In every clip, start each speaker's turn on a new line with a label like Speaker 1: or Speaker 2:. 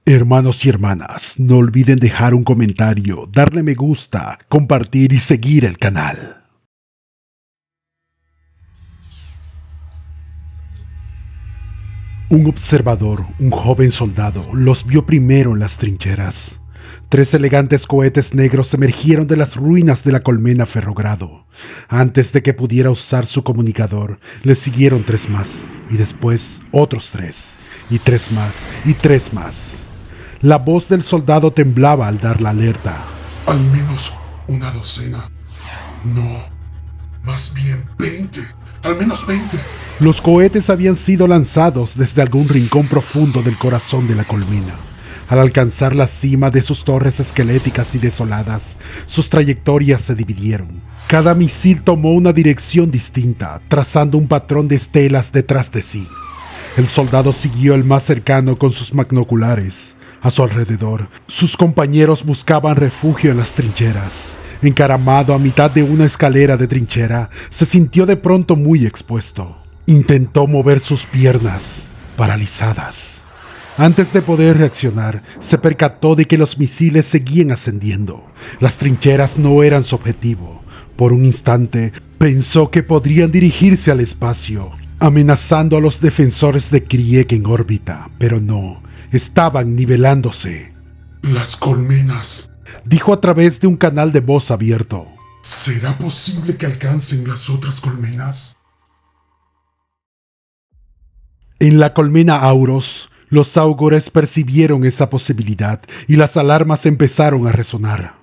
Speaker 1: Hermanos y hermanas, no olviden dejar un comentario, darle me gusta, compartir y seguir el canal. Un observador, un joven soldado, los vio primero en las trincheras. 3 elegantes cohetes negros emergieron de las ruinas de la colmena Ferrogrado. Antes de que pudiera usar su comunicador, le siguieron 3 más, y después otros 3, y 3 más, y 3 más. La voz del soldado temblaba al dar la alerta.
Speaker 2: Al menos una docena. No, más bien 20. Al menos 20.
Speaker 1: Los cohetes habían sido lanzados desde algún rincón profundo del corazón de la colmena. Al alcanzar la cima de sus torres esqueléticas y desoladas, sus trayectorias se dividieron. Cada misil tomó una dirección distinta, trazando un patrón de estelas detrás de sí. El soldado siguió el más cercano con sus magnoculares. A su alrededor, sus compañeros buscaban refugio en las trincheras. Encaramado a mitad de una escalera de trinchera, se sintió de pronto muy expuesto. Intentó mover sus piernas, paralizadas. Antes de poder reaccionar, se percató de que los misiles seguían ascendiendo. Las trincheras no eran su objetivo. Por un instante, pensó que podrían dirigirse al espacio, amenazando a los defensores de Krieg en órbita, pero no. Estaban nivelándose.
Speaker 2: Las colmenas,
Speaker 1: dijo a través de un canal de voz abierto.
Speaker 2: ¿Será posible que alcancen las otras colmenas?
Speaker 1: En la colmena Auros, los augures percibieron esa posibilidad y las alarmas empezaron a resonar.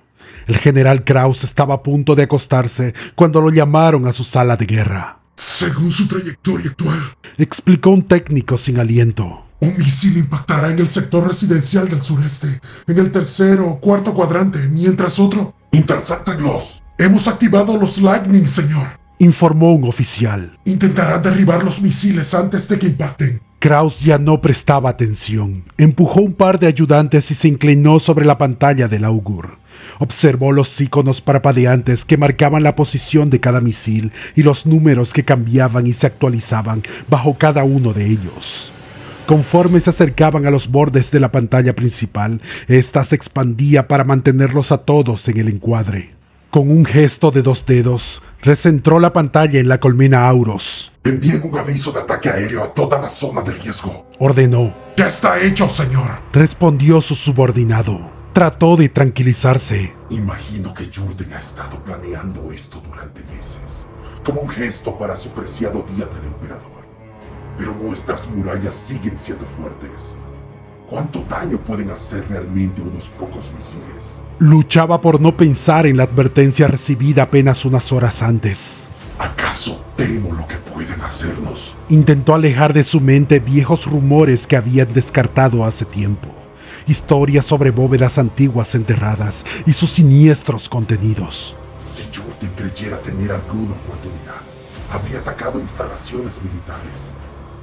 Speaker 1: El general Kraus estaba a punto de acostarse cuando lo llamaron a su sala de guerra.
Speaker 2: Según su trayectoria actual,
Speaker 1: explicó un técnico sin aliento.
Speaker 2: Un misil impactará en el sector residencial del sureste, en el tercero o cuarto cuadrante, mientras otro... ¡Intercéptenlos! Hemos activado los Lightning, señor,
Speaker 1: informó un oficial.
Speaker 2: Intentarán derribar los misiles antes de que impacten.
Speaker 1: Kraus ya no prestaba atención. Empujó un par de ayudantes y se inclinó sobre la pantalla del augur. Observó los iconos parpadeantes que marcaban la posición de cada misil y los números que cambiaban y se actualizaban bajo cada uno de ellos. Conforme se acercaban a los bordes de la pantalla principal, ésta se expandía para mantenerlos a todos en el encuadre. Con un gesto de 2 dedos, recentró la pantalla en la colmena Auros.
Speaker 2: Envíen un aviso de ataque aéreo a toda la zona de riesgo,
Speaker 1: ordenó.
Speaker 2: ¡Ya está hecho, señor!,
Speaker 1: respondió su subordinado. Trató de tranquilizarse.
Speaker 2: Imagino que Jordan ha estado planeando esto durante meses, como un gesto para su preciado día del emperador. Pero nuestras murallas siguen siendo fuertes. ¿Cuánto daño pueden hacer realmente unos pocos misiles?
Speaker 1: Luchaba por no pensar en la advertencia recibida apenas unas horas antes.
Speaker 2: ¿Acaso temo lo que pueden hacernos?
Speaker 1: Intentó alejar de su mente viejos rumores que habían descartado hace tiempo. Historias sobre bóvedas antiguas enterradas y sus siniestros contenidos.
Speaker 2: Si Jordan creyera tener alguna oportunidad, habría atacado instalaciones militares.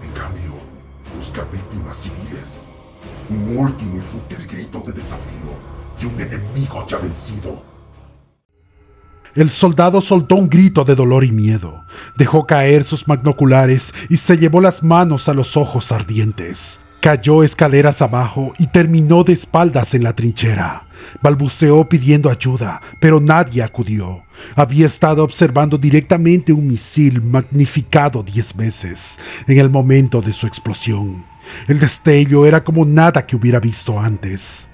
Speaker 2: En cambio, busca víctimas civiles. Un último y fútil grito de desafío de un enemigo ya vencido.
Speaker 1: El soldado soltó un grito de dolor y miedo. Dejó caer sus magnoculares y se llevó las manos a los ojos ardientes. Cayó escaleras abajo y terminó de espaldas en la trinchera. Balbuceó pidiendo ayuda, pero nadie acudió. Había estado observando directamente un misil magnificado 10 veces en el momento de su explosión. El destello era como nada que hubiera visto antes.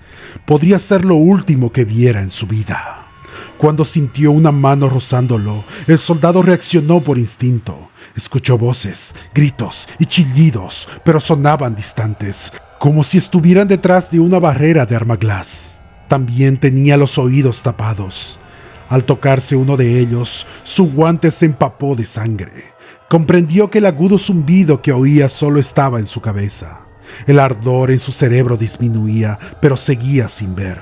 Speaker 1: Podría ser lo último que viera en su vida. Cuando sintió una mano rozándolo, el soldado reaccionó por instinto. Escuchó voces, gritos y chillidos, pero sonaban distantes, como si estuvieran detrás de una barrera de armaglass. También tenía los oídos tapados. Al tocarse uno de ellos, su guante se empapó de sangre. Comprendió que el agudo zumbido que oía solo estaba en su cabeza. El ardor en su cerebro disminuía, pero seguía sin ver.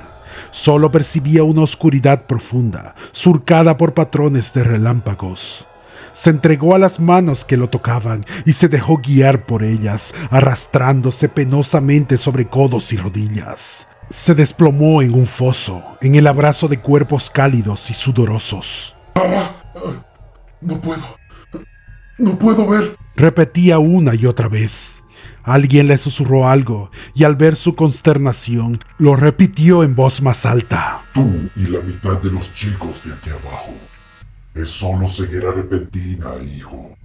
Speaker 1: Solo percibía una oscuridad profunda, surcada por patrones de relámpagos. Se entregó a las manos que lo tocaban y se dejó guiar por ellas, arrastrándose penosamente sobre codos y rodillas. Se desplomó en un foso, en el abrazo de cuerpos cálidos y sudorosos.
Speaker 2: No puedo ver,
Speaker 1: repetía una y otra vez. Alguien le susurró algo, y al ver su consternación, lo repitió en voz más alta.
Speaker 2: Tú y la mitad de los chicos de aquí abajo. Es solo ceguera repentina, hijo.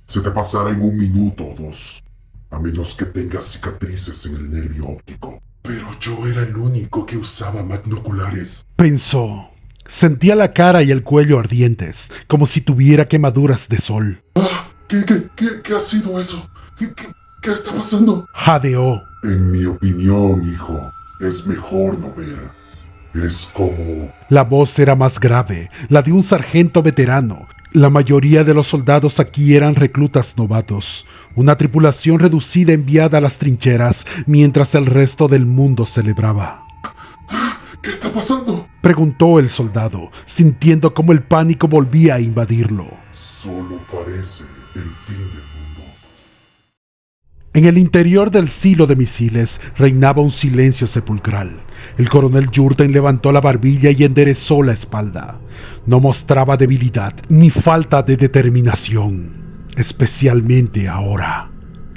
Speaker 2: Se te pasará en 1 minuto o 2, a menos que tengas cicatrices en el nervio óptico. Pero yo era el único que usaba magnoculares,
Speaker 1: Pensó. Sentía la cara y el cuello ardientes, como si tuviera quemaduras de sol.
Speaker 2: ¿Qué ha sido eso? ¿Qué está pasando?
Speaker 1: Jadeó.
Speaker 2: En mi opinión, hijo, es mejor no ver. Es como...
Speaker 1: La voz era más grave, la de un sargento veterano. La mayoría de los soldados aquí eran reclutas novatos, una tripulación reducida enviada a las trincheras mientras el resto del mundo celebraba.
Speaker 2: ¿Qué está pasando?
Speaker 1: Preguntó el soldado, sintiendo cómo el pánico volvía a invadirlo.
Speaker 2: Solo parece el fin del mundo.
Speaker 1: En el interior del silo de misiles reinaba un silencio sepulcral. El coronel Jurten levantó la barbilla y enderezó la espalda. No mostraba debilidad ni falta de determinación, especialmente ahora.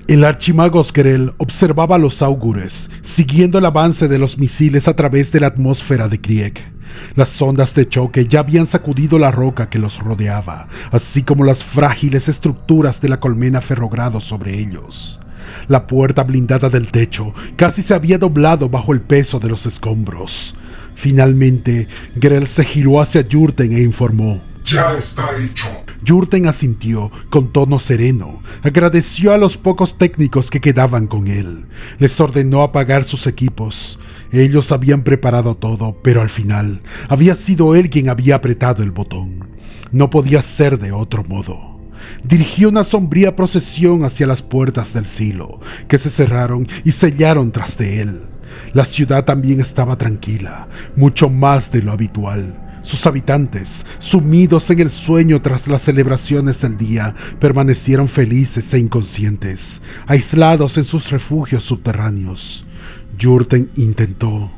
Speaker 1: El archimago Sgrel observaba a los augures, siguiendo el avance de los misiles a través de la atmósfera de Krieg. Las ondas de choque ya habían sacudido la roca que los rodeaba, así como las frágiles estructuras de la colmena ferrogrado sobre ellos. La puerta blindada del techo casi se había doblado bajo el peso de los escombros. Finalmente, Grell se giró hacia Jurten e informó.
Speaker 2: ¡Ya está hecho!
Speaker 1: Jurten asintió con tono sereno, agradeció a los pocos técnicos que quedaban con él, les ordenó apagar sus equipos. Ellos habían preparado todo, pero al final había sido él quien había apretado el botón. No podía ser de otro modo. Dirigió una sombría procesión hacia las puertas del silo, que se cerraron y sellaron tras de él. La ciudad también estaba tranquila, mucho más de lo habitual. Sus habitantes, sumidos en el sueño tras las celebraciones del día, permanecieron felices e inconscientes, aislados en sus refugios subterráneos. Jurten intentó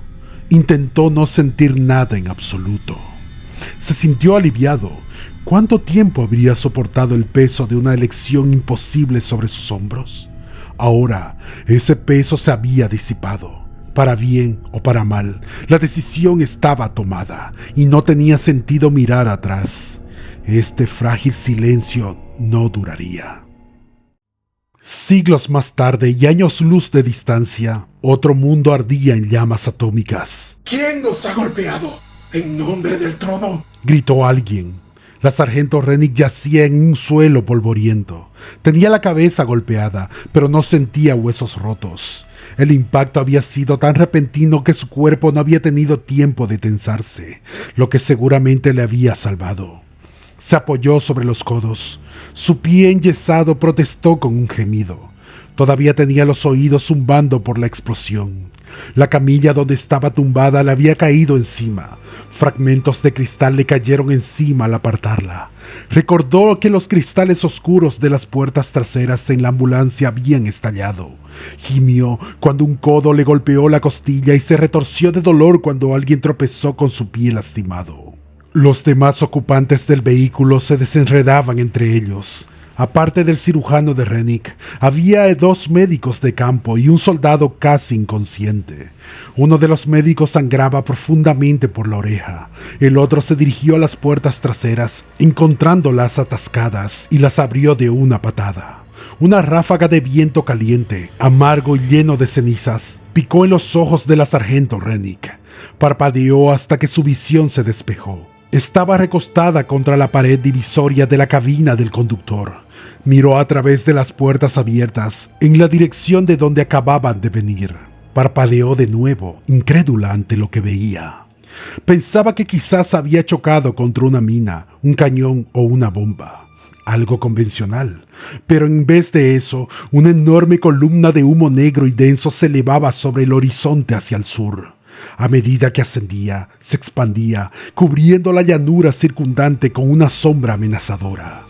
Speaker 1: no sentir nada en absoluto. Se sintió aliviado. ¿Cuánto tiempo habría soportado el peso de una elección imposible sobre sus hombros? Ahora, ese peso se había disipado. Para bien o para mal, la decisión estaba tomada y no tenía sentido mirar atrás. Este frágil silencio no duraría. Siglos más tarde y años luz de distancia, otro mundo ardía en llamas atómicas.
Speaker 2: ¿Quién nos ha golpeado? ¡En nombre del trono!
Speaker 1: Gritó alguien. La sargento Rennick yacía en un suelo polvoriento. Tenía la cabeza golpeada, pero no sentía huesos rotos. El impacto había sido tan repentino que su cuerpo no había tenido tiempo de tensarse, lo que seguramente le había salvado. Se apoyó sobre los codos. Su pie enyesado protestó con un gemido. Todavía tenía los oídos zumbando por la explosión. La camilla donde estaba tumbada le había caído encima. Fragmentos de cristal le cayeron encima al apartarla. Recordó que los cristales oscuros de las puertas traseras en la ambulancia habían estallado. Gimió cuando un codo le golpeó la costilla y se retorció de dolor cuando alguien tropezó con su pie lastimado. Los demás ocupantes del vehículo se desenredaban entre ellos. Aparte del cirujano de Rennick, había 2 médicos de campo y un soldado casi inconsciente. Uno de los médicos sangraba profundamente por la oreja. El otro se dirigió a las puertas traseras, encontrándolas atascadas, y las abrió de una patada. Una ráfaga de viento caliente, amargo y lleno de cenizas, picó en los ojos de la sargento Rennick. Parpadeó hasta que su visión se despejó. Estaba recostada contra la pared divisoria de la cabina del conductor. Miró a través de las puertas abiertas en la dirección de donde acababan de venir. Parpadeó de nuevo, incrédula ante lo que veía. Pensaba que quizás había chocado contra una mina, un cañón o una bomba. Algo convencional. Pero en vez de eso, una enorme columna de humo negro y denso se elevaba sobre el horizonte hacia el sur. A medida que ascendía, se expandía, cubriendo la llanura circundante con una sombra amenazadora.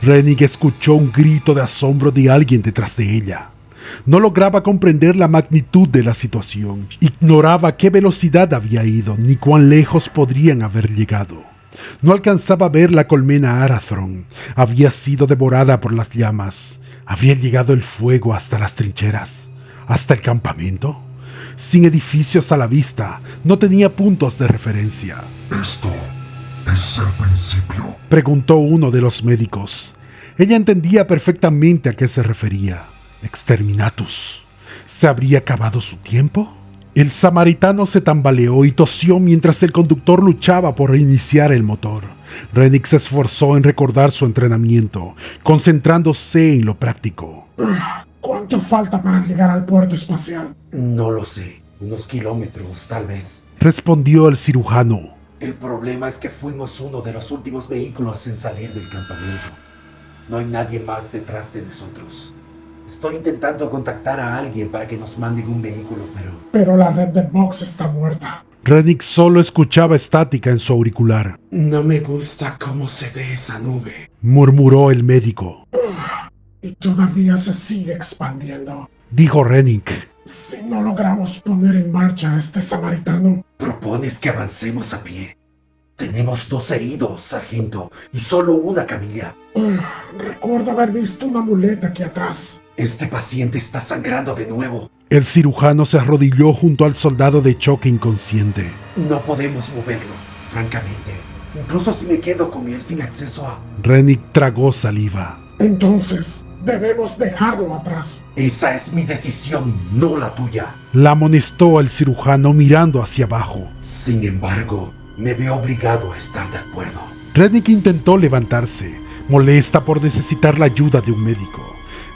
Speaker 1: Rennick escuchó un grito de asombro de alguien detrás de ella. No lograba comprender la magnitud de la situación. Ignoraba a qué velocidad había ido, ni cuán lejos podrían haber llegado. No alcanzaba a ver la colmena Arathron. Había sido devorada por las llamas. ¿Habría llegado el fuego hasta las trincheras? ¿Hasta el campamento? Sin edificios a la vista, no tenía puntos de referencia.
Speaker 2: Esto es el principio,
Speaker 1: preguntó uno de los médicos. Ella entendía perfectamente a qué se refería. Exterminatus. ¿Se habría acabado su tiempo? El samaritano se tambaleó y tosió mientras el conductor luchaba por reiniciar el motor. Rennick se esforzó en recordar su entrenamiento, concentrándose en lo práctico.
Speaker 3: ¿Cuánto falta para llegar al puerto espacial?
Speaker 4: No lo sé, unos kilómetros, tal vez.
Speaker 1: Respondió el cirujano.
Speaker 4: El problema es que fuimos uno de los últimos vehículos en salir del campamento. No hay nadie más detrás de nosotros. Estoy intentando contactar a alguien para que nos manden un vehículo,
Speaker 3: Pero la red de Vox está muerta.
Speaker 1: Rennick solo escuchaba estática en su auricular.
Speaker 4: No me gusta cómo se ve esa nube,
Speaker 1: murmuró el médico.
Speaker 3: Y todavía se sigue expandiendo.
Speaker 1: Dijo Rennick.
Speaker 3: Si no logramos poner en marcha a este samaritano...
Speaker 4: ¿Propones que avancemos a pie? Tenemos 2 heridos, sargento, y solo una camilla.
Speaker 3: Recuerdo haber visto una muleta aquí atrás.
Speaker 4: Este paciente está sangrando de nuevo.
Speaker 1: El cirujano se arrodilló junto al soldado de choque inconsciente.
Speaker 4: No podemos moverlo, francamente. Incluso si me quedo con él sin acceso a...
Speaker 1: Rennick tragó saliva.
Speaker 3: Entonces, debemos dejarlo atrás.
Speaker 4: Esa es mi decisión, no la tuya.
Speaker 1: La amonestó el cirujano mirando hacia abajo.
Speaker 4: Sin embargo, me veo obligado a estar de acuerdo.
Speaker 1: Rennick intentó levantarse, molesta por necesitar la ayuda de un médico.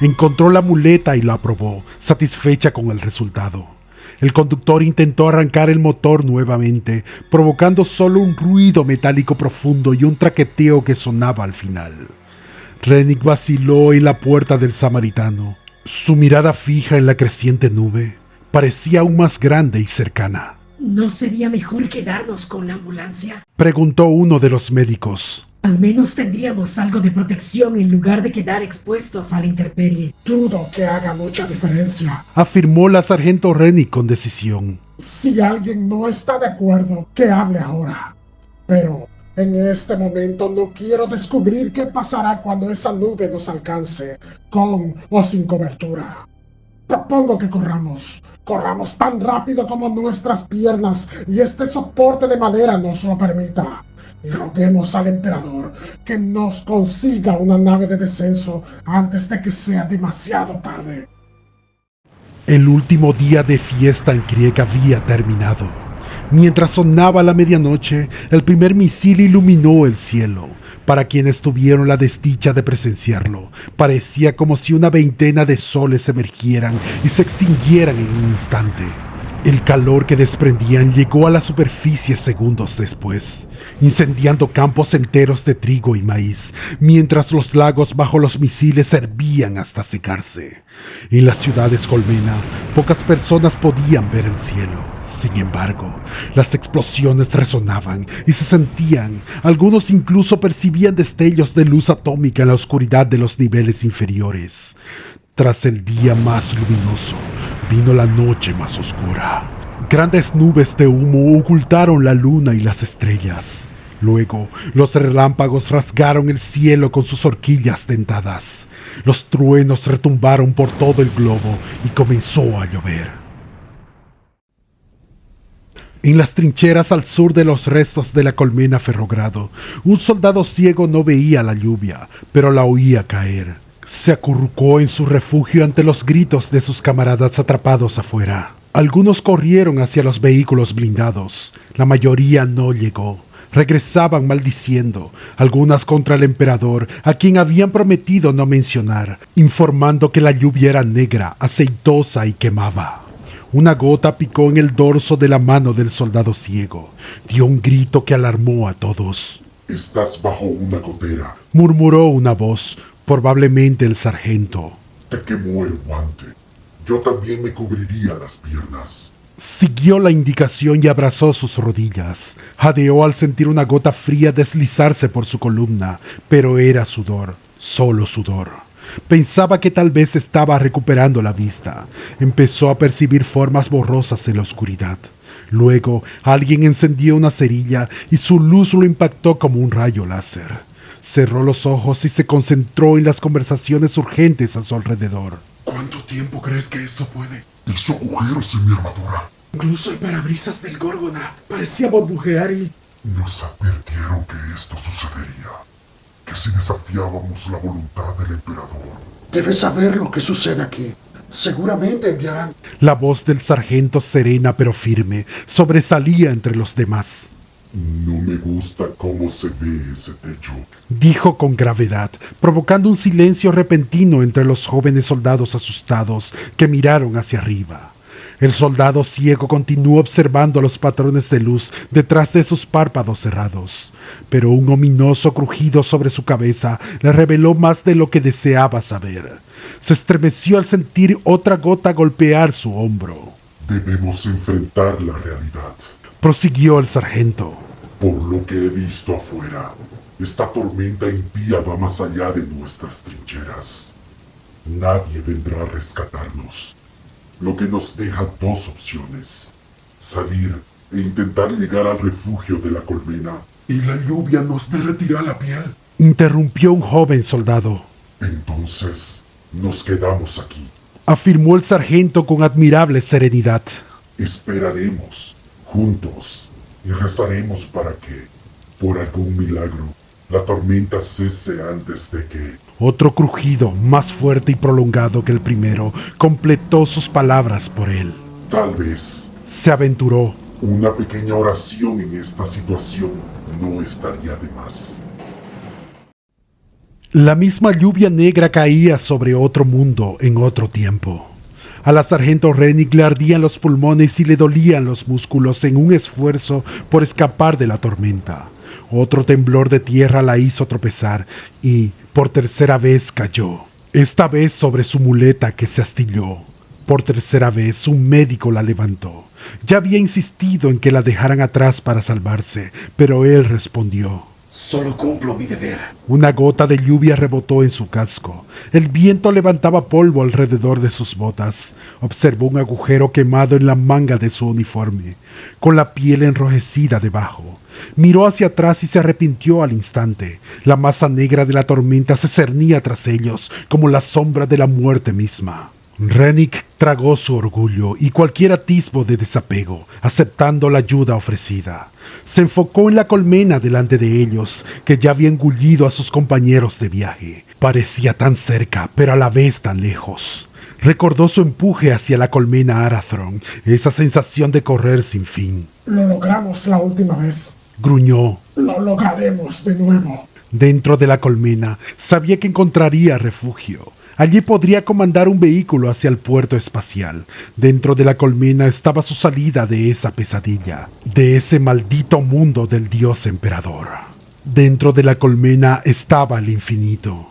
Speaker 1: Encontró la muleta y la aprobó, satisfecha con el resultado. El conductor intentó arrancar el motor nuevamente, provocando solo un ruido metálico profundo y un traqueteo que sonaba al final. Rennick vaciló en la puerta del samaritano. Su mirada fija en la creciente nube parecía aún más grande y cercana.
Speaker 5: ¿No sería mejor quedarnos con la ambulancia?
Speaker 1: Preguntó uno de los médicos.
Speaker 5: Al menos tendríamos algo de protección en lugar de quedar expuestos a la intemperie.
Speaker 3: Dudo que haga mucha diferencia,
Speaker 1: afirmó la sargento Rennick con decisión.
Speaker 3: Si alguien no está de acuerdo, que hable ahora. Pero en este momento no quiero descubrir qué pasará cuando esa nube nos alcance, con o sin cobertura. Propongo que corramos tan rápido como nuestras piernas y este soporte de madera nos lo permita. Y roguemos al emperador que nos consiga una nave de descenso antes de que sea demasiado tarde.
Speaker 1: El último día de fiesta en Krieg había terminado. Mientras sonaba la medianoche, el primer misil iluminó el cielo. Para quienes tuvieron la desdicha de presenciarlo, parecía como si una veintena de soles emergieran y se extinguieran en un instante. El calor que desprendían llegó a la superficie segundos después, incendiando campos enteros de trigo y maíz, mientras los lagos bajo los misiles hervían hasta secarse. En las ciudades colmena, pocas personas podían ver el cielo. Sin embargo, las explosiones resonaban y se sentían. Algunos incluso percibían destellos de luz atómica en la oscuridad de los niveles inferiores. Tras el día más luminoso, vino la noche más oscura. Grandes nubes de humo ocultaron la luna y las estrellas. Luego, los relámpagos rasgaron el cielo con sus horquillas dentadas. Los truenos retumbaron por todo el globo y comenzó a llover. En las trincheras al sur de los restos de la colmena Ferrogrado, un soldado ciego no veía la lluvia, pero la oía caer. Se acurrucó en su refugio ante los gritos de sus camaradas atrapados afuera. Algunos corrieron hacia los vehículos blindados. La mayoría no llegó. Regresaban maldiciendo, algunas contra el emperador, a quien habían prometido no mencionar, informando que la lluvia era negra, aceitosa y quemaba. Una gota picó en el dorso de la mano del soldado ciego. Dio un grito que alarmó a todos.
Speaker 2: Estás bajo una gotera,
Speaker 1: murmuró una voz, probablemente el sargento.
Speaker 2: Te quemó el guante. Yo también me cubriría las piernas.
Speaker 1: Siguió la indicación y abrazó sus rodillas. Jadeó al sentir una gota fría deslizarse por su columna, pero era sudor, solo sudor. Pensaba que tal vez estaba recuperando la vista. Empezó a percibir formas borrosas en la oscuridad. Luego, alguien encendió una cerilla y su luz lo impactó como un rayo láser. Cerró los ojos y se concentró en las conversaciones urgentes a su alrededor.
Speaker 2: ¿Cuánto tiempo crees que esto puede?
Speaker 6: Hizo agujeros en mi armadura.
Speaker 3: Incluso el parabrisas del Górgona parecía burbujear y...
Speaker 6: Nos advirtieron que esto sucedería. Que si desafiábamos la voluntad del emperador.
Speaker 7: Debes saber lo que sucede aquí. Seguramente enviarán...
Speaker 1: La voz del sargento, serena pero firme, sobresalía entre los demás.
Speaker 2: No me gusta cómo se ve ese techo.
Speaker 1: Dijo con gravedad, provocando un silencio repentino entre los jóvenes soldados asustados que miraron hacia arriba. El soldado ciego continuó observando los patrones de luz detrás de sus párpados cerrados, pero un ominoso crujido sobre su cabeza le reveló más de lo que deseaba saber. Se estremeció al sentir otra gota golpear su hombro.
Speaker 2: Debemos enfrentar la realidad.
Speaker 1: Prosiguió el sargento.
Speaker 2: Por lo que he visto afuera, esta tormenta impía va más allá de nuestras trincheras. Nadie vendrá a rescatarnos, lo que nos deja dos opciones: salir e intentar llegar al refugio de la colmena, y la lluvia nos derretirá la piel.
Speaker 1: Interrumpió un joven soldado.
Speaker 2: Entonces, nos quedamos aquí.
Speaker 1: Afirmó el sargento con admirable serenidad.
Speaker 2: Esperaremos, juntos, y rezaremos para que, por algún milagro, la tormenta cese antes de que...
Speaker 1: Otro crujido, más fuerte y prolongado que el primero, completó sus palabras por él.
Speaker 2: Tal vez
Speaker 1: Se aventuró.
Speaker 2: una pequeña oración en esta situación no estaría de más.
Speaker 1: La misma lluvia negra caía sobre otro mundo en otro tiempo. A la sargento Rennick le ardían los pulmones y le dolían los músculos en un esfuerzo por escapar de la tormenta. Otro temblor de tierra la hizo tropezar y, por tercera vez, cayó. Esta vez sobre su muleta que se astilló. Por tercera vez, un médico la levantó. Ya había insistido en que la dejaran atrás para salvarse, pero él respondió.
Speaker 4: Solo cumplo mi deber.
Speaker 1: Una gota de lluvia rebotó en su casco. El viento levantaba polvo alrededor de sus botas. Observó un agujero quemado en la manga de su uniforme, con la piel enrojecida debajo. Miró hacia atrás y se arrepintió al instante. La masa negra de la tormenta se cernía tras ellos, como la sombra de la muerte misma. Rennick tragó su orgullo y cualquier atisbo de desapego, aceptando la ayuda ofrecida. Se enfocó en la colmena delante de ellos, que ya había engullido a sus compañeros de viaje. Parecía tan cerca, pero a la vez tan lejos. Recordó su empuje hacia la colmena Arathron, esa sensación de correr sin fin.
Speaker 3: Lo logramos la última vez.
Speaker 1: Gruñó.
Speaker 3: Lo lograremos de nuevo.
Speaker 1: Dentro de la colmena, sabía que encontraría refugio. Allí podría comandar un vehículo hacia el puerto espacial. Dentro de la colmena estaba su salida de esa pesadilla, de ese maldito mundo del dios emperador. Dentro de la colmena estaba el infinito.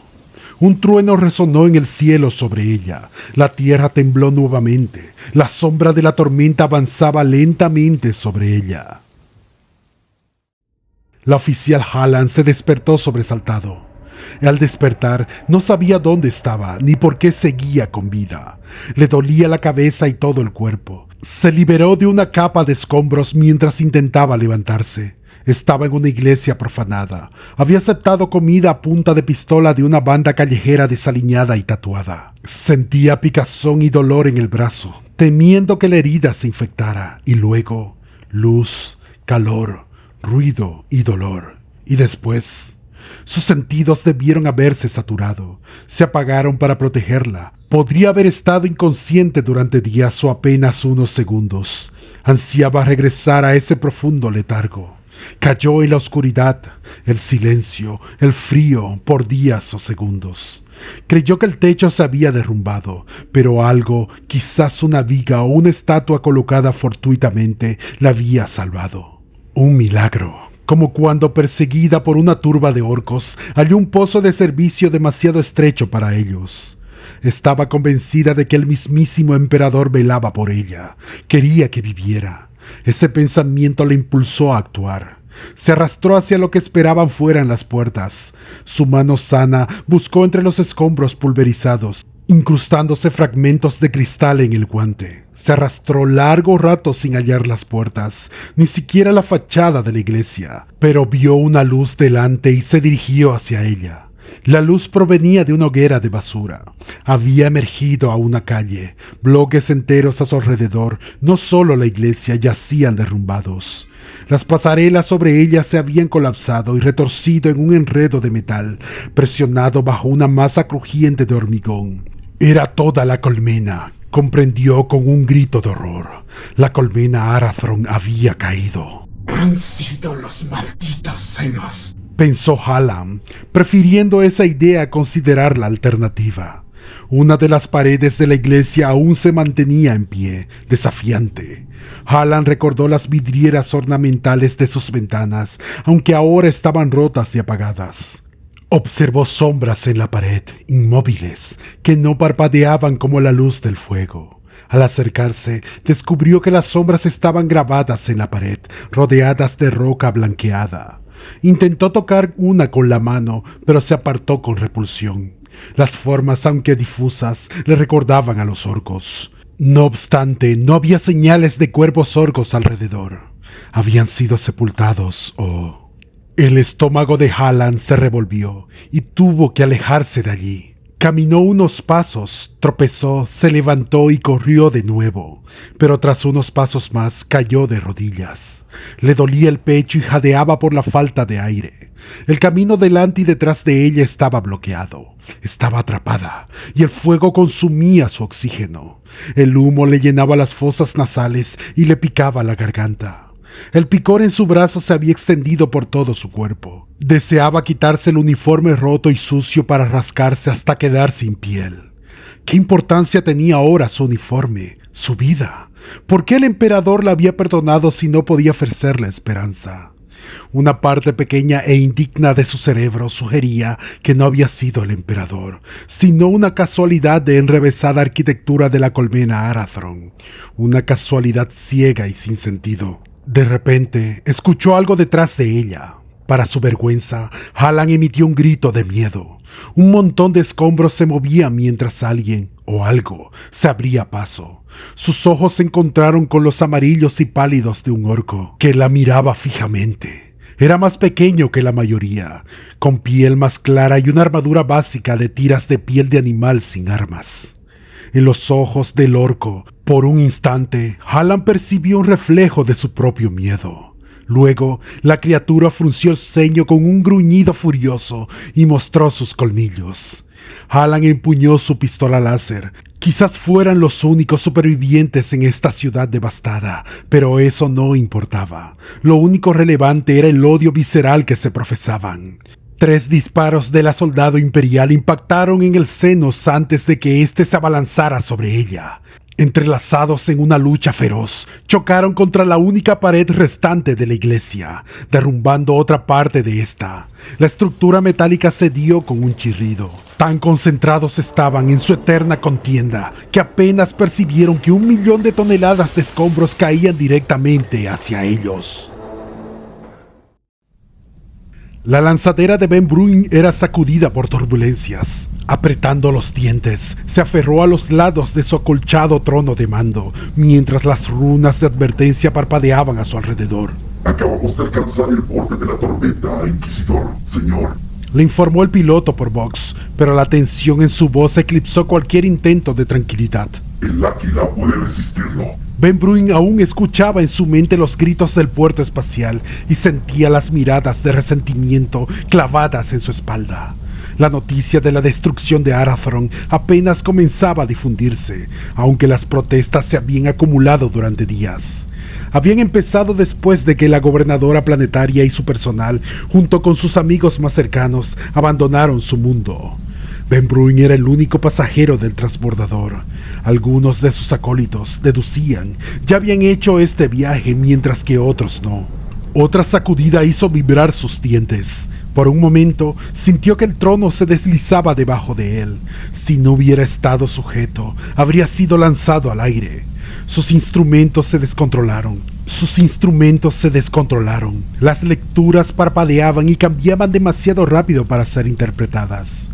Speaker 1: Un trueno resonó en el cielo sobre ella. La tierra tembló nuevamente. La sombra de la tormenta avanzaba lentamente sobre ella. La oficial Halland se despertó sobresaltado. Al despertar, no sabía dónde estaba, ni por qué seguía con vida. Le dolía la cabeza y todo el cuerpo. Se liberó de una capa de escombros mientras intentaba levantarse. Estaba en una iglesia profanada. Había aceptado comida a punta de pistola de una banda callejera desaliñada y tatuada. Sentía picazón y dolor en el brazo, temiendo que la herida se infectara. Y luego, luz, calor, ruido y dolor. Y después... sus sentidos debieron haberse saturado. Se apagaron para protegerla. Podría haber estado inconsciente durante días o apenas unos segundos. Ansiaba regresar a ese profundo letargo. Cayó en la oscuridad, el silencio, el frío, por días o segundos. Creyó que el techo se había derrumbado, pero algo, quizás una viga o una estatua colocada fortuitamente, la había salvado. Un milagro. Como cuando, perseguida por una turba de orcos, halló un pozo de servicio demasiado estrecho para ellos. Estaba convencida de que el mismísimo emperador velaba por ella. Quería que viviera. Ese pensamiento le impulsó a actuar. Se arrastró hacia lo que esperaban fueran las puertas. Su mano sana buscó entre los escombros pulverizados, incrustándose fragmentos de cristal en el guante. Se arrastró largo rato sin hallar las puertas, ni siquiera la fachada de la iglesia, pero vio una luz delante y se dirigió hacia ella. La luz provenía de una hoguera de basura. Había emergido a una calle. Bloques enteros a su alrededor, no solo la iglesia, yacían derrumbados. Las pasarelas sobre ella se habían colapsado y retorcido en un enredo de metal, presionado bajo una masa crujiente de hormigón. Era toda la colmena. Comprendió con un grito de horror. La colmena Arathron había caído.
Speaker 3: Han sido los malditos senos,
Speaker 1: pensó Hallam, prefiriendo esa idea a considerar la alternativa. Una de las paredes de la iglesia aún se mantenía en pie, desafiante. Hallam recordó las vidrieras ornamentales de sus ventanas, aunque ahora estaban rotas y apagadas. Observó sombras en la pared, inmóviles, que no parpadeaban como la luz del fuego. Al acercarse, descubrió que las sombras estaban grabadas en la pared, rodeadas de roca blanqueada. Intentó tocar una con la mano, pero se apartó con repulsión. Las formas, aunque difusas, le recordaban a los orcos. No obstante, no había señales de cuervos orcos alrededor. Habían sido sepultados o... El estómago de Hallam se revolvió y tuvo que alejarse de allí. Caminó unos pasos, tropezó, se levantó y corrió de nuevo, pero tras unos pasos más cayó de rodillas. Le dolía el pecho y jadeaba por la falta de aire. El camino delante y detrás de ella estaba bloqueado. Estaba atrapada y el fuego consumía su oxígeno. El humo le llenaba las fosas nasales y le picaba la garganta. El picor en su brazo se había extendido por todo su cuerpo. Deseaba quitarse el uniforme roto y sucio para rascarse hasta quedar sin piel. ¿Qué importancia tenía ahora su uniforme, su vida? ¿Por qué el emperador la había perdonado si no podía ofrecerle esperanza? Una parte pequeña e indigna de su cerebro sugería que no había sido el emperador, sino una casualidad de enrevesada arquitectura de la colmena Arathron, una casualidad ciega y sin sentido. De repente, escuchó algo detrás de ella. Para su vergüenza, Hallam emitió un grito de miedo. Un montón de escombros se movían mientras alguien, o algo, se abría paso. Sus ojos se encontraron con los amarillos y pálidos de un orco, que la miraba fijamente. Era más pequeño que la mayoría, con piel más clara y una armadura básica de tiras de piel de animal sin armas. En los ojos del orco, por un instante, Hallam percibió un reflejo de su propio miedo. Luego, la criatura frunció el ceño con un gruñido furioso y mostró sus colmillos. Hallam empuñó su pistola láser. Quizás fueran los únicos supervivientes en esta ciudad devastada, pero eso no importaba. Lo único relevante era el odio visceral que se profesaban. 3 disparos de la soldado imperial impactaron en el Xenos antes de que éste se abalanzara sobre ella. Entrelazados en una lucha feroz, chocaron contra la única pared restante de la iglesia, derrumbando otra parte de esta. La estructura metálica cedió con un chirrido. Tan concentrados estaban en su eterna contienda, que apenas percibieron que 1.000.000 de toneladas de escombros caían directamente hacia ellos. La lanzadera de Ben Bruin era sacudida por turbulencias. Apretando los dientes, se aferró a los lados de su acolchado trono de mando, mientras las runas de advertencia parpadeaban a su alrededor.
Speaker 2: Acabamos de alcanzar el borde de la tormenta, Inquisidor, señor.
Speaker 1: Le informó el piloto por Vox, pero la tensión en su voz eclipsó cualquier intento de tranquilidad.
Speaker 2: El Águila puede resistirlo.
Speaker 1: Ben Bruin aún escuchaba en su mente los gritos del puerto espacial y sentía las miradas de resentimiento clavadas en su espalda. La noticia de la destrucción de Arathron apenas comenzaba a difundirse, aunque las protestas se habían acumulado durante días. Habían empezado después de que la gobernadora planetaria y su personal, junto con sus amigos más cercanos, abandonaron su mundo. Ben Bruin era el único pasajero del transbordador. Algunos de sus acólitos, deducían, ya habían hecho este viaje mientras que otros no. Otra sacudida hizo vibrar sus dientes. Por un momento sintió que el trono se deslizaba debajo de él. Si no hubiera estado sujeto, habría sido lanzado al aire. Sus instrumentos se descontrolaron. Las lecturas parpadeaban y cambiaban demasiado rápido para ser interpretadas.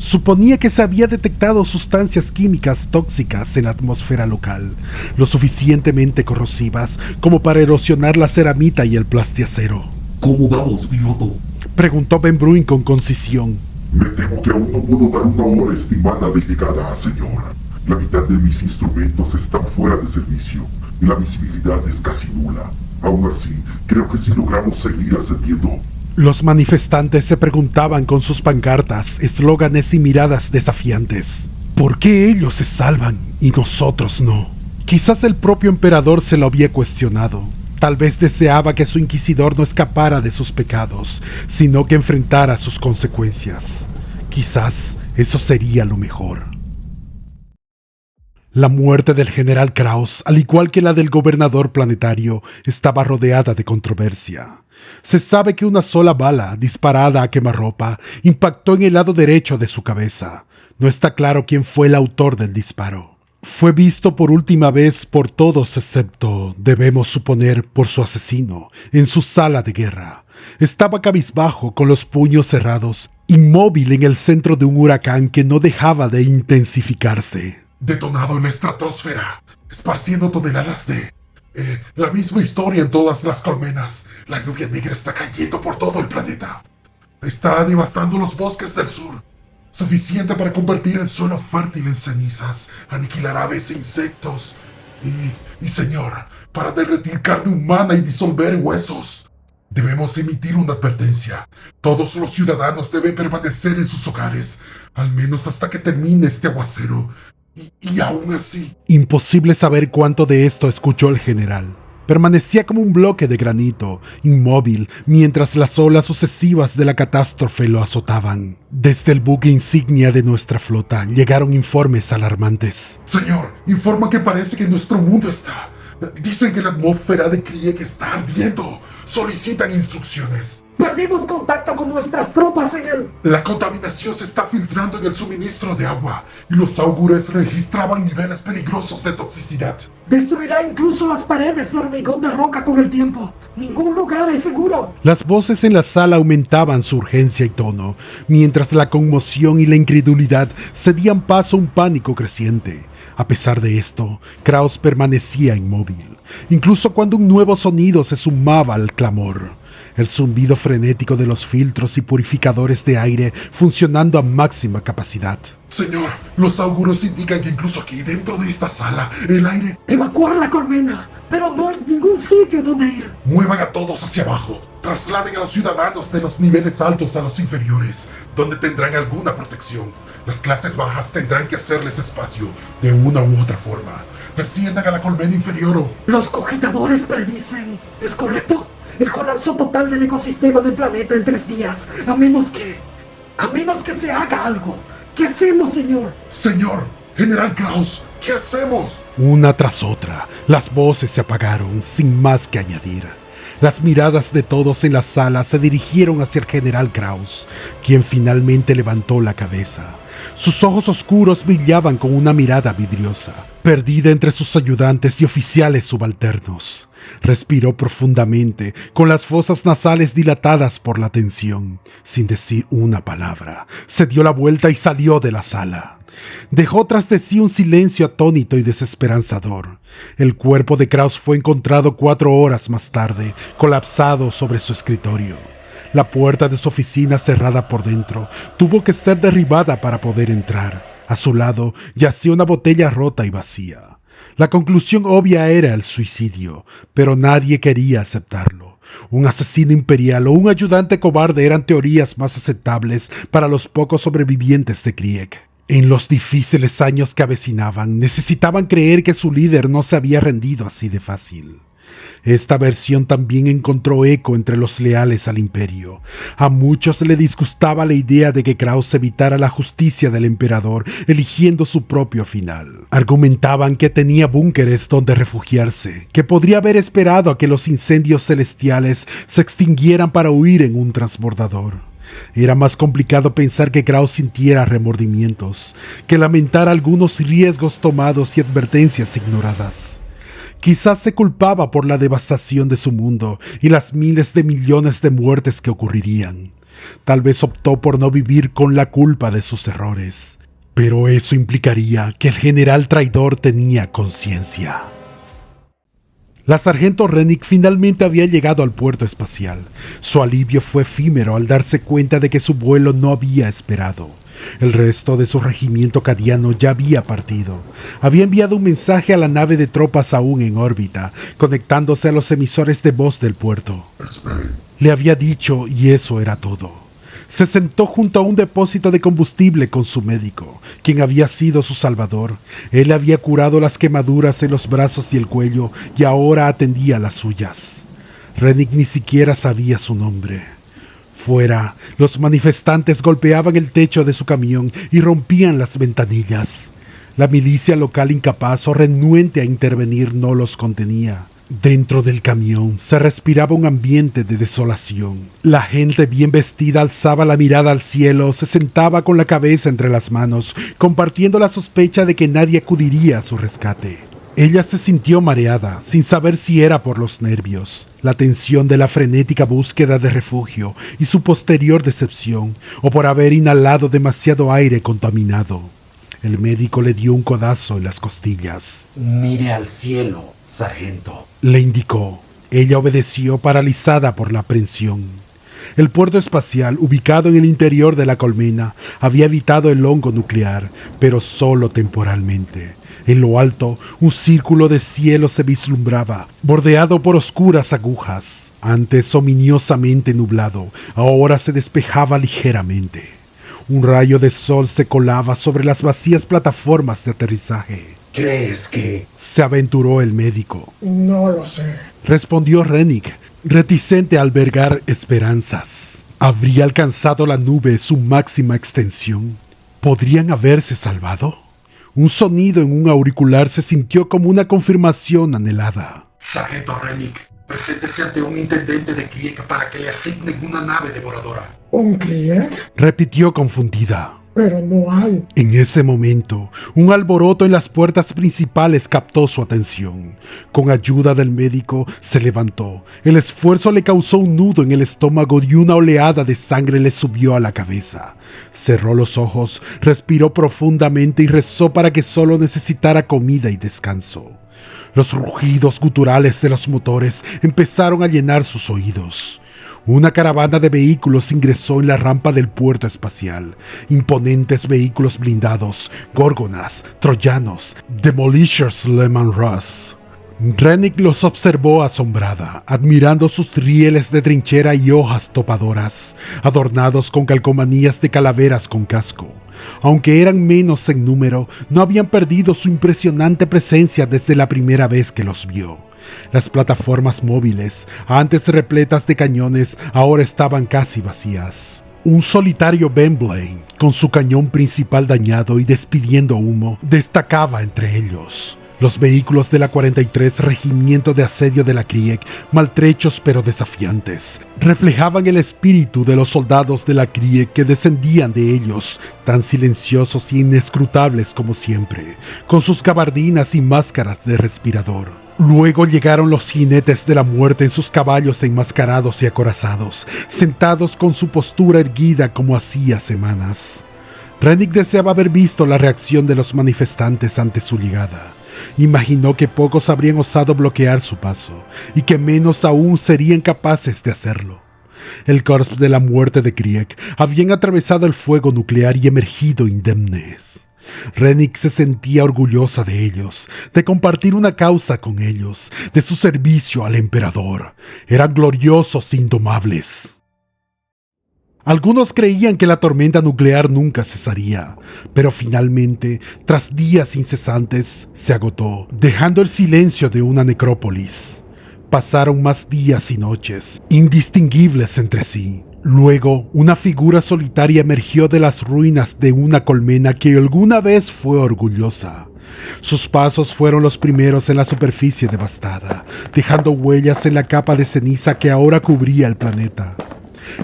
Speaker 1: Suponía que se había detectado sustancias químicas tóxicas en la atmósfera local, lo suficientemente corrosivas como para erosionar la ceramita y el plastiacero.
Speaker 8: ¿Cómo vamos, piloto?
Speaker 1: Preguntó Ben Bruin con concisión.
Speaker 2: Me temo que aún no puedo dar una hora estimada de llegada, señor. La mitad de mis instrumentos están fuera de servicio y la visibilidad es casi nula. Aún así, creo que si logramos seguir ascendiendo...
Speaker 1: Los manifestantes se preguntaban con sus pancartas, eslóganes y miradas desafiantes. ¿Por qué ellos se salvan y nosotros no? Quizás el propio emperador se lo había cuestionado. Tal vez deseaba que su inquisidor no escapara de sus pecados, sino que enfrentara sus consecuencias. Quizás eso sería lo mejor. La muerte del general Kraus, al igual que la del gobernador planetario, estaba rodeada de controversia. Se sabe que una sola bala, disparada a quemarropa, impactó en el lado derecho de su cabeza. No está claro quién fue el autor del disparo. Fue visto por última vez por todos excepto, debemos suponer, por su asesino, en su sala de guerra. Estaba cabizbajo, con los puños cerrados, inmóvil en el centro de un huracán que no dejaba de intensificarse.
Speaker 2: Detonado en la estratosfera, esparciendo toneladas de... la misma historia en todas las colmenas. La lluvia negra está cayendo por todo el planeta. Está devastando los bosques del sur. Suficiente para convertir el suelo fértil en cenizas, aniquilar aves e insectos. Y señor, para derretir carne humana y disolver huesos. Debemos emitir una advertencia. Todos los ciudadanos deben permanecer en sus hogares, al menos hasta que termine este aguacero. Y aún así...
Speaker 1: Imposible saber cuánto de esto escuchó el general. Permanecía como un bloque de granito, inmóvil, mientras las olas sucesivas de la catástrofe lo azotaban. Desde el buque insignia de nuestra flota llegaron informes alarmantes.
Speaker 2: Señor, informa que parece que nuestro mundo está... Dicen que la atmósfera de Krieg está ardiendo. Solicitan instrucciones.
Speaker 5: Perdimos contacto con nuestras tropas en el...
Speaker 2: La contaminación se está filtrando en el suministro de agua y los augures registraban niveles peligrosos de toxicidad.
Speaker 5: Destruirá incluso las paredes de hormigón de roca con el tiempo. Ningún lugar es seguro.
Speaker 1: Las voces en la sala aumentaban su urgencia y tono, mientras la conmoción y la incredulidad cedían paso a un pánico creciente. A pesar de esto, Kraus permanecía inmóvil, incluso cuando un nuevo sonido se sumaba al clamor. El zumbido frenético de los filtros y purificadores de aire funcionando a máxima capacidad.
Speaker 2: Señor, los auguros indican que incluso aquí, dentro de esta sala, el aire...
Speaker 5: Evacuar la colmena, pero no hay ningún sitio donde ir.
Speaker 2: Muevan a todos hacia abajo. Trasladen a los ciudadanos de los niveles altos a los inferiores, donde tendrán alguna protección. Las clases bajas tendrán que hacerles espacio, de una u otra forma. Desciendan a la colmena inferior o...
Speaker 5: Los cogitadores predicen, ¿es correcto? El colapso total del ecosistema del planeta en 3 días, a menos que se haga algo. ¿Qué hacemos, señor?
Speaker 2: Señor, General Kraus, ¿qué hacemos?
Speaker 1: Una tras otra, las voces se apagaron sin más que añadir. Las miradas de todos en la sala se dirigieron hacia el general Kraus, quien finalmente levantó la cabeza. Sus ojos oscuros brillaban con una mirada vidriosa, perdida entre sus ayudantes y oficiales subalternos. Respiró profundamente, con las fosas nasales dilatadas por la tensión. Sin decir una palabra, se dio la vuelta y salió de la sala. Dejó tras de sí un silencio atónito y desesperanzador. El cuerpo de Kraus fue encontrado 4 horas más tarde, colapsado sobre su escritorio. La puerta de su oficina, cerrada por dentro, tuvo que ser derribada para poder entrar. A su lado yacía una botella rota y vacía. La conclusión obvia era el suicidio, pero nadie quería aceptarlo. Un asesino imperial o un ayudante cobarde eran teorías más aceptables para los pocos sobrevivientes de Krieg. En los difíciles años que avecinaban, necesitaban creer que su líder no se había rendido así de fácil. Esta versión también encontró eco entre los leales al imperio. A muchos le disgustaba la idea de que Kraus evitara la justicia del emperador, eligiendo su propio final. Argumentaban que tenía búnkeres donde refugiarse, que podría haber esperado a que los incendios celestiales se extinguieran para huir en un transbordador. Era más complicado pensar que Kraus sintiera remordimientos, que lamentara algunos riesgos tomados y advertencias ignoradas. Quizás se culpaba por la devastación de su mundo y las miles de millones de muertes que ocurrirían. Tal vez optó por no vivir con la culpa de sus errores. Pero eso implicaría que el general traidor tenía conciencia. La sargento Rennick finalmente había llegado al puerto espacial. Su alivio fue efímero al darse cuenta de que su vuelo no había esperado. El resto de su regimiento cadiano ya había partido. Había enviado un mensaje a la nave de tropas aún en órbita, conectándose a los emisores de voz del puerto. Le había dicho, y eso era todo. Se sentó junto a un depósito de combustible con su médico, quien había sido su salvador. Él había curado las quemaduras en los brazos y el cuello y ahora atendía las suyas. Rennick ni siquiera sabía su nombre. Fuera, los manifestantes golpeaban el techo de su camión y rompían las ventanillas. La milicia local incapaz o renuente a intervenir no los contenía. Dentro del camión se respiraba un ambiente de desolación. La gente bien vestida alzaba la mirada al cielo, se sentaba con la cabeza entre las manos, compartiendo la sospecha de que nadie acudiría a su rescate. Ella se sintió mareada, sin saber si era por los nervios, la tensión de la frenética búsqueda de refugio y su posterior decepción, o por haber inhalado demasiado aire contaminado. El médico le dio un codazo en las costillas.
Speaker 4: Mire al cielo, sargento,
Speaker 1: le indicó. Ella obedeció paralizada por la aprensión. El puerto espacial, ubicado en el interior de la colmena, había evitado el hongo nuclear, pero solo temporalmente. En lo alto, un círculo de cielo se vislumbraba, bordeado por oscuras agujas. Antes ominiosamente nublado, ahora se despejaba ligeramente. Un rayo de sol se colaba sobre las vacías plataformas de aterrizaje.
Speaker 4: ¿Crees que...?
Speaker 1: Se aventuró el médico.
Speaker 3: No lo sé.
Speaker 1: Respondió Rennick, reticente a albergar esperanzas. ¿Habría alcanzado la nube su máxima extensión? ¿Podrían haberse salvado? Un sonido en un auricular se sintió como una confirmación anhelada.
Speaker 7: Sargento Rennick, preséntese ante un intendente de Krieg para que le asignen una nave devoradora.
Speaker 3: ¿Un Krieg?
Speaker 1: Repitió confundida.
Speaker 3: Pero no hay.
Speaker 1: En ese momento, un alboroto en las puertas principales captó su atención. Con ayuda del médico, se levantó. El esfuerzo le causó un nudo en el estómago y una oleada de sangre le subió a la cabeza. Cerró los ojos, respiró profundamente y rezó para que solo necesitara comida y descanso. Los rugidos guturales de los motores empezaron a llenar sus oídos. Una caravana de vehículos ingresó en la rampa del puerto espacial. Imponentes vehículos blindados, górgonas, troyanos, demolishers Lehman Russ. Rennick los observó asombrada, admirando sus rieles de trinchera y hojas topadoras, adornados con calcomanías de calaveras con casco. Aunque eran menos en número, no habían perdido su impresionante presencia desde la primera vez que los vio. Las plataformas móviles, antes repletas de cañones, ahora estaban casi vacías. Un solitario Benblade, con su cañón principal dañado y despidiendo humo, destacaba entre ellos. Los vehículos de la 43 Regimiento de Asedio de la Krieg, maltrechos pero desafiantes, reflejaban el espíritu de los soldados de la Krieg que descendían de ellos, tan silenciosos y inescrutables como siempre, con sus gabardinas y máscaras de respirador. Luego llegaron los jinetes de la muerte en sus caballos enmascarados y acorazados, sentados con su postura erguida como hacía semanas. Rennick deseaba haber visto la reacción de los manifestantes ante su llegada. Imaginó que pocos habrían osado bloquear su paso, y que menos aún serían capaces de hacerlo. El Corps de la Muerte de Krieg habían atravesado el fuego nuclear y emergido indemnes. Rennick se sentía orgullosa de ellos, de compartir una causa con ellos, de su servicio al emperador. Eran gloriosos e indomables. Algunos creían que la tormenta nuclear nunca cesaría, pero finalmente, tras días incesantes, se agotó, dejando el silencio de una necrópolis. Pasaron más días y noches, indistinguibles entre sí. Luego, una figura solitaria emergió de las ruinas de una colmena que alguna vez fue orgullosa. Sus pasos fueron los primeros en la superficie devastada, dejando huellas en la capa de ceniza que ahora cubría el planeta.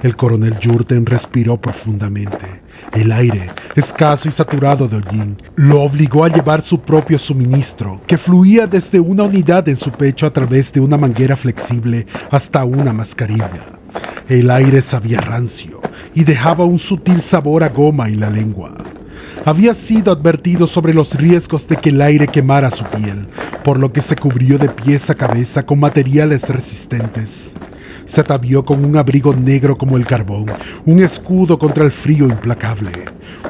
Speaker 1: El coronel Jurten respiró profundamente. El aire, escaso y saturado de hollín, lo obligó a llevar su propio suministro, que fluía desde una unidad en su pecho a través de una manguera flexible hasta una mascarilla. El aire sabía rancio, y dejaba un sutil sabor a goma en la lengua. Había sido advertido sobre los riesgos de que el aire quemara su piel, por lo que se cubrió de pies a cabeza con materiales resistentes. Se atavió con un abrigo negro como el carbón, un escudo contra el frío implacable.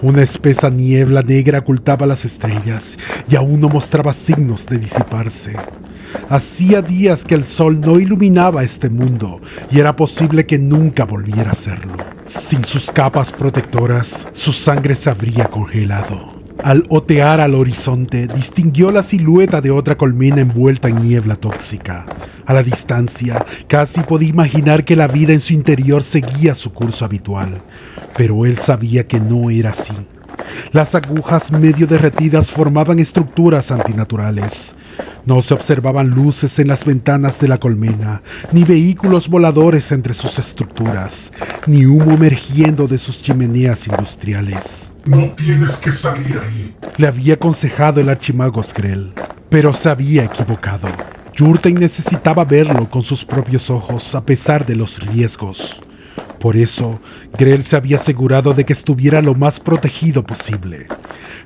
Speaker 1: Una espesa niebla negra ocultaba las estrellas y aún no mostraba signos de disiparse. Hacía días que el sol no iluminaba este mundo y era posible que nunca volviera a hacerlo. Sin sus capas protectoras, su sangre se habría congelado. Al otear al horizonte, distinguió la silueta de otra colmena envuelta en niebla tóxica. A la distancia, casi podía imaginar que la vida en su interior seguía su curso habitual, pero él sabía que no era así. Las agujas medio derretidas formaban estructuras antinaturales. No se observaban luces en las ventanas de la colmena, ni vehículos voladores entre sus estructuras, ni humo emergiendo de sus chimeneas industriales.
Speaker 6: No tienes que salir ahí.
Speaker 1: Le había aconsejado el archimago Skrell, pero se había equivocado. Yurten necesitaba verlo con sus propios ojos a pesar de los riesgos. Por eso, Grell se había asegurado de que estuviera lo más protegido posible.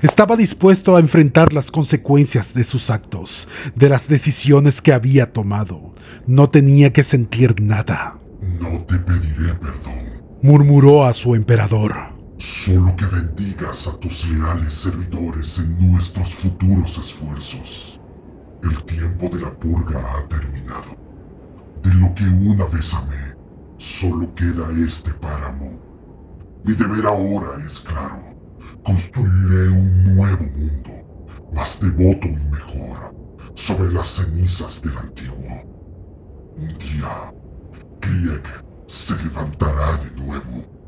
Speaker 1: Estaba dispuesto a enfrentar las consecuencias de sus actos, de las decisiones que había tomado. No tenía que sentir nada.
Speaker 6: No te pediré perdón.
Speaker 1: Murmuró a su emperador.
Speaker 6: Solo que bendigas a tus leales servidores en nuestros futuros esfuerzos. El tiempo de la purga ha terminado. De lo que una vez amé, solo queda este páramo. Mi deber ahora es claro. Construiré un nuevo mundo, más devoto y mejor, sobre las cenizas del antiguo. Un día, Krieg se levantará de nuevo.